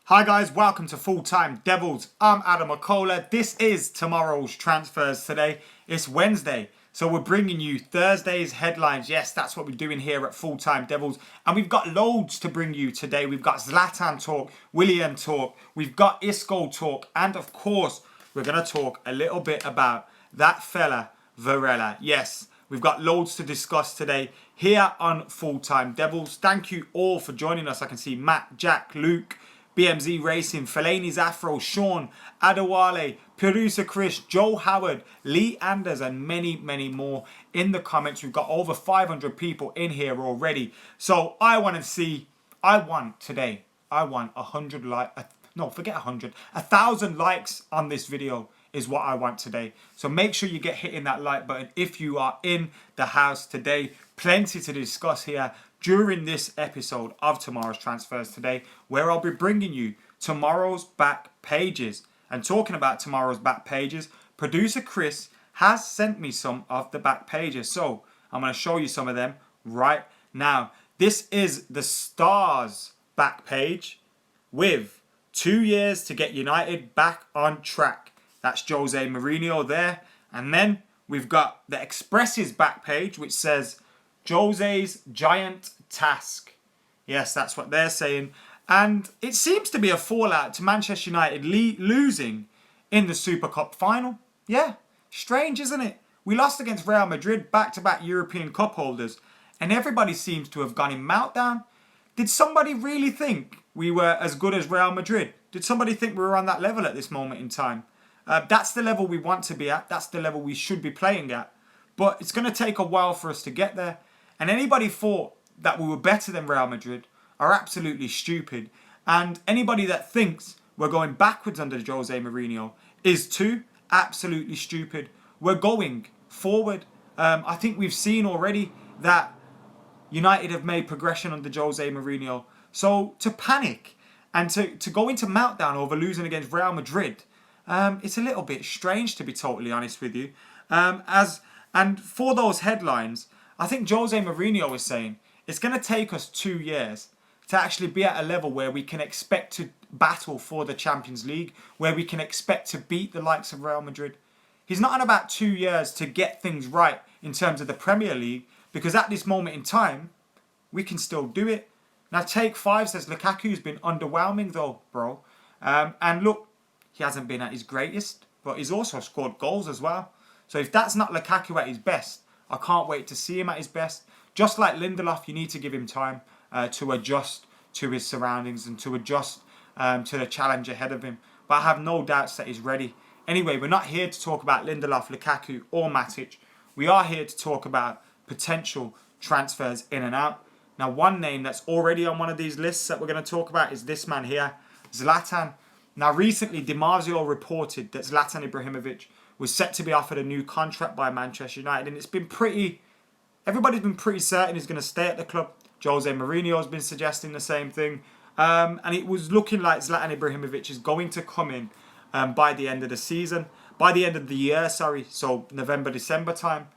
Hi guys, welcome to Full Time Devils. I'm Adam McCullough. This is tomorrow's transfers today. It's Wednesday, so we're bringing you Thursday's headlines. Yes, that's what we're doing here at Full Time Devils. And we've got loads to bring you today. We've got Zlatan talk, Willian talk, we've got Isco talk, and of course, we're going to talk a little bit about that fella, Varela. Yes, we've got loads to discuss today here on Full Time Devils. Thank you all for joining us. I can see Matt, Jack, Luke, BMZ Racing, Fellaini's Afro, Sean, Adewale, Producer Chris, Joe Howard, Lee Anders, and many, many more in the comments. We've got over 500 people in here already. So I want 100 likes. No, forget 100. 1,000 likes on this video is what I want today. So make sure you get hitting that like button if you are in the house today. Plenty to discuss here during this episode of tomorrow's transfers today, where I'll be bringing you tomorrow's back pages. And talking about tomorrow's back pages, producer Chris has sent me some of the back pages. So I'm going to show you some of them right now. This is the Stars back page with 2 years to get United back on track. That's Jose Mourinho there. And then we've got the Express's back page, which says Jose's giant task. Yes, that's what they're saying. And it seems to be a fallout to Manchester United losing in the Super Cup final. Yeah, strange, isn't it? We lost against Real Madrid, back-to-back European Cup holders, and everybody seems to have gone in meltdown. Did somebody really think we were as good as Real Madrid? Did somebody think we were on that level at this moment in time? That's the level we want to be at. That's the level we should be playing at. But it's going to take a while for us to get there. And anybody thought that we were better than Real Madrid are absolutely stupid. And anybody that thinks we're going backwards under Jose Mourinho is too absolutely stupid. We're going forward. I think we've seen already that United have made progression under Jose Mourinho. So to panic and to go into meltdown over losing against Real Madrid, it's a little bit strange, to be totally honest with you. And for those headlines, I think Jose Mourinho is saying it's going to take us 2 years to actually be at a level where we can expect to battle for the Champions League, where we can expect to beat the likes of Real Madrid. He's not on about 2 years to get things right in terms of the Premier League, because at this moment in time, we can still do it. Now, Take 5 says Lukaku's been underwhelming though, bro. And look, he hasn't been at his greatest, but he's also scored goals as well. So if that's not Lukaku at his best, I can't wait to see him at his best. Just like Lindelof, you need to give him time to adjust to his surroundings and to adjust to the challenge ahead of him. But I have no doubts that he's ready. Anyway, we're not here to talk about Lindelof, Lukaku or Matic. We are here to talk about potential transfers in and out. Now, one name that's already on one of these lists that we're going to talk about is this man here, Zlatan. Now, recently, DiMarzio reported that Zlatan Ibrahimovic was set to be offered a new contract by Manchester United, and everybody's been pretty certain he's going to stay at the club. Jose Mourinho has been suggesting the same thing, and it was looking like Zlatan Ibrahimovic is going to come in by the end of the year, so November, December time.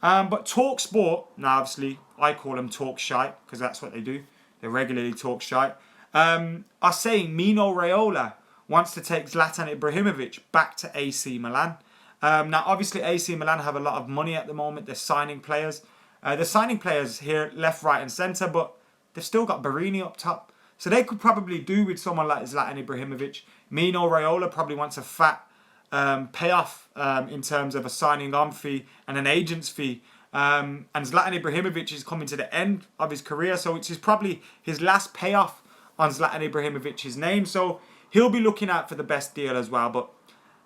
But TalkSport, now obviously I call them talk shite because that's what they do. They regularly talk shite. Are saying Mino Raiola wants to take Zlatan Ibrahimovic back to AC Milan. Now, obviously, AC Milan have a lot of money at the moment. They're signing players. They're signing players here, left, right, and centre, but they've still got Barini up top. So they could probably do with someone like Zlatan Ibrahimovic. Mino Raiola probably wants a fat payoff in terms of a signing-on fee and an agent's fee. And Zlatan Ibrahimovic is coming to the end of his career, so it's probably his last payoff on Zlatan Ibrahimovic's name. So he'll be looking out for the best deal as well, but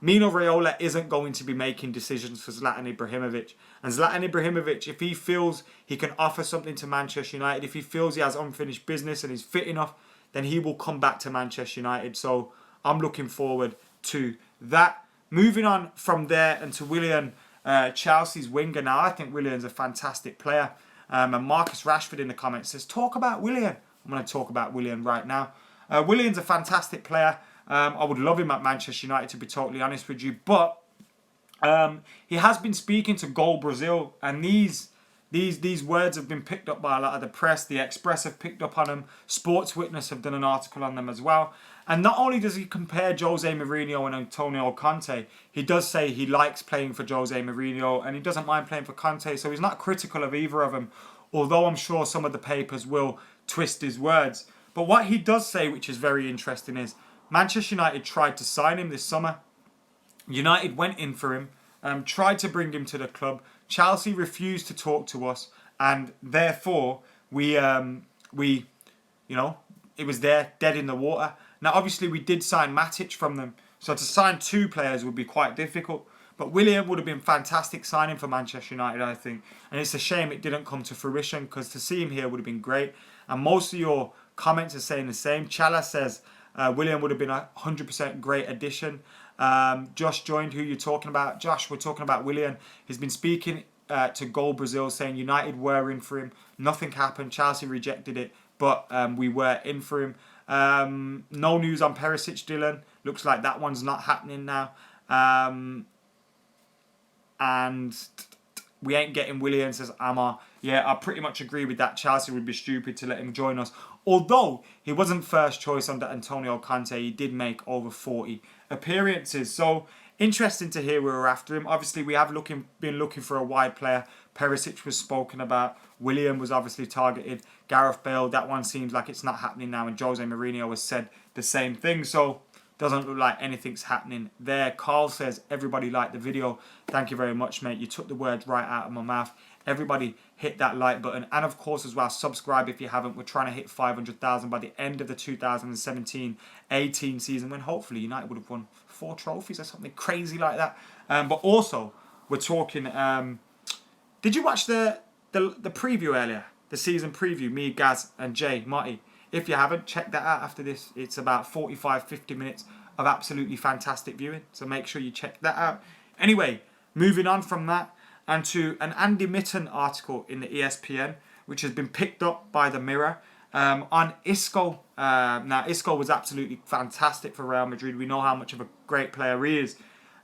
Mino Raiola isn't going to be making decisions for Zlatan Ibrahimovic. And Zlatan Ibrahimovic, if he feels he can offer something to Manchester United, if he feels he has unfinished business and is fit enough, then he will come back to Manchester United. So I'm looking forward to that. Moving on from there and to Willian, Chelsea's winger now. I think Willian's a fantastic player. And Marcus Rashford in the comments says, talk about Willian. I'm going to talk about Willian right now. Willian's a fantastic player. I would love him at Manchester United, to be totally honest with you. But he has been speaking to Goal Brazil, and these words have been picked up by a lot of the press. The Express have picked up on them. Sports Witness have done an article on them as well. And not only does he compare Jose Mourinho and Antonio Conte, he does say he likes playing for Jose Mourinho and he doesn't mind playing for Conte. So he's not critical of either of them, although I'm sure some of the papers will twist his words. But what he does say, which is very interesting, is Manchester United tried to sign him this summer. United went in for him, tried to bring him to the club. Chelsea refused to talk to us, and therefore we it was there, dead in the water. Now, obviously, we did sign Matic from them, so to sign 2 players would be quite difficult. But Willian would have been fantastic signing for Manchester United, I think. And it's a shame it didn't come to fruition, because to see him here would have been great. And most of your comments are saying the same. Chala says Willian would have been a 100% great addition. Josh joined. Who you're talking about? Josh, we're talking about Willian. He's been speaking to Goal Brazil, saying United were in for him. Nothing happened. Chelsea rejected it, but we were in for him. No news on Perisic, Dylan. Looks like that one's not happening now. And we ain't getting Willian, says Amar. Yeah, I pretty much agree with that. Chelsea would be stupid to let him join us. Although he wasn't first choice under Antonio Conte, he did make over 40 appearances. So interesting to hear we were after him. Obviously, we have been looking for a wide player. Perisic was spoken about. Willian was obviously targeted. Gareth Bale, that one seems like it's not happening now. And Jose Mourinho has said the same thing. So doesn't look like anything's happening there. Carl says, everybody liked the video. Thank you very much, mate. You took the words right out of my mouth. Everybody hit that like button. And of course as well, subscribe if you haven't. We're trying to hit 500,000 by the end of the 2017-18 season, when hopefully United would have won 4 trophies or something crazy like that. But also, we're talking... did you watch the preview earlier? The season preview, me, Gaz and Jay, Marty. If you haven't, check that out after this. It's about 45-50 minutes of absolutely fantastic viewing. So make sure you check that out. Anyway, moving on from that and to an Andy Mitten article in the ESPN, which has been picked up by the Mirror on Isco. Now, Isco was absolutely fantastic for Real Madrid. We know how much of a great player he is.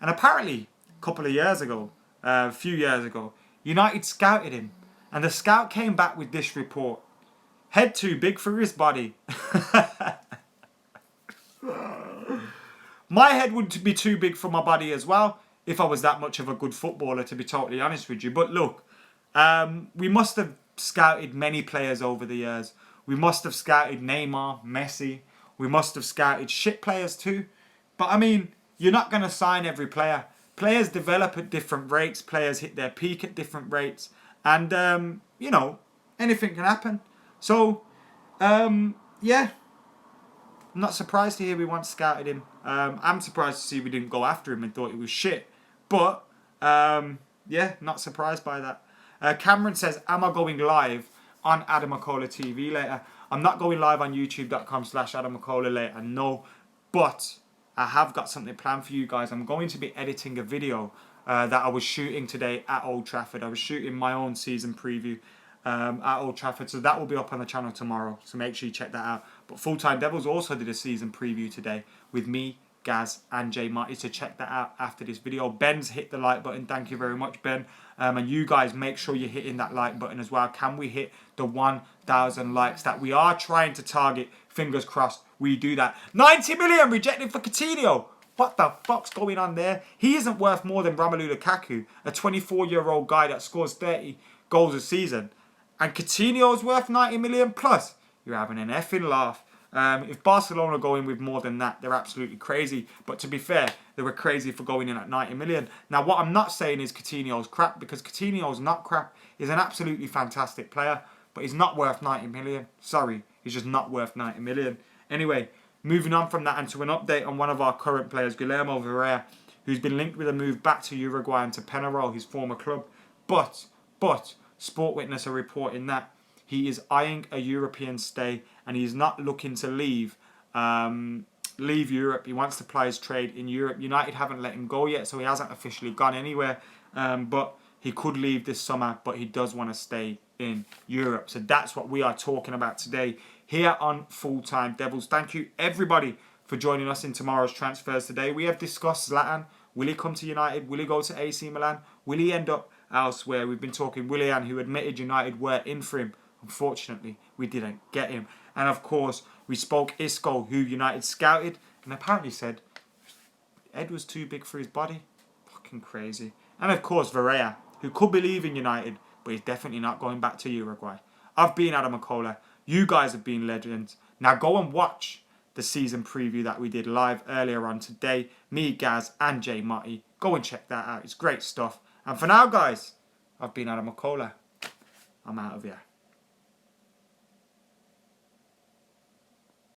And apparently, a few years ago, United scouted him. And the scout came back with this report. Head too big for his body. My head would be too big for my body as well, if I was that much of a good footballer, to be totally honest with you. But look, we must have scouted many players over the years. We must have scouted Neymar, Messi. We must have scouted shit players too. But I mean, you're not going to sign every player. Players develop at different rates. Players hit their peak at different rates. And, anything can happen. So, yeah. I'm not surprised to hear we once scouted him. I'm surprised to see we didn't go after him and thought he was shit. But, yeah, not surprised by that. Cameron says, am I going live on Adam McCullough TV later? I'm not going live on youtube.com/Adam McCullough later, no. But I have got something planned for you guys. I'm going to be editing a video that I was shooting today at Old Trafford. I was shooting my own season preview at Old Trafford. So that will be up on the channel tomorrow. So make sure you check that out. But Full Time Devils also did a season preview today with me, Gaz and Jay Marty. So check that out after this video. Ben's hit the like button. Thank you very much, Ben. And you guys make sure you're hitting that like button as well. Can we hit the 1,000 likes that we are trying to target? Fingers crossed we do that. 90 million rejected for Coutinho. What the fuck's going on there? He isn't worth more than Romelu Lukaku, a 24-year-old guy that scores 30 goals a season. And Coutinho's worth 90 million plus. You're having an effing laugh. If Barcelona go in with more than that, they're absolutely crazy. But to be fair, they were crazy for going in at 90 million. Now, what I'm not saying is Coutinho's crap, because Coutinho's not crap. He's an absolutely fantastic player, but he's not worth 90 million. Sorry, he's just not worth 90 million. Anyway, moving on from that and to an update on one of our current players, Guillermo Varela, who's been linked with a move back to Uruguay and to Penarol, his former club. But Sport Witness are reporting that he is eyeing a European stay and he's not looking to leave Europe. He wants to ply his trade in Europe. United haven't let him go yet, so he hasn't officially gone anywhere. But he could leave this summer, but he does want to stay in Europe. So that's what we are talking about today here on Full Time Devils. Thank you, everybody, for joining us in tomorrow's transfers today. We have discussed Zlatan. Will he come to United? Will he go to AC Milan? Will he end up elsewhere? We've been talking Willian, who admitted United were in for him. Unfortunately, we didn't get him. And of course, We spoke Isco, who United scouted, and apparently said Ed was too big for his body. Fucking crazy. And of course, Varela, who could be leaving United, but he's definitely not going back to Uruguay. I've been Adam McCullough. You guys have been legends. Now go and watch the season preview that we did live earlier on today. Me, Gaz, and Jay Motti. Go and check that out. It's great stuff. And for now, guys, I've been Adam McCullough. I'm out of here.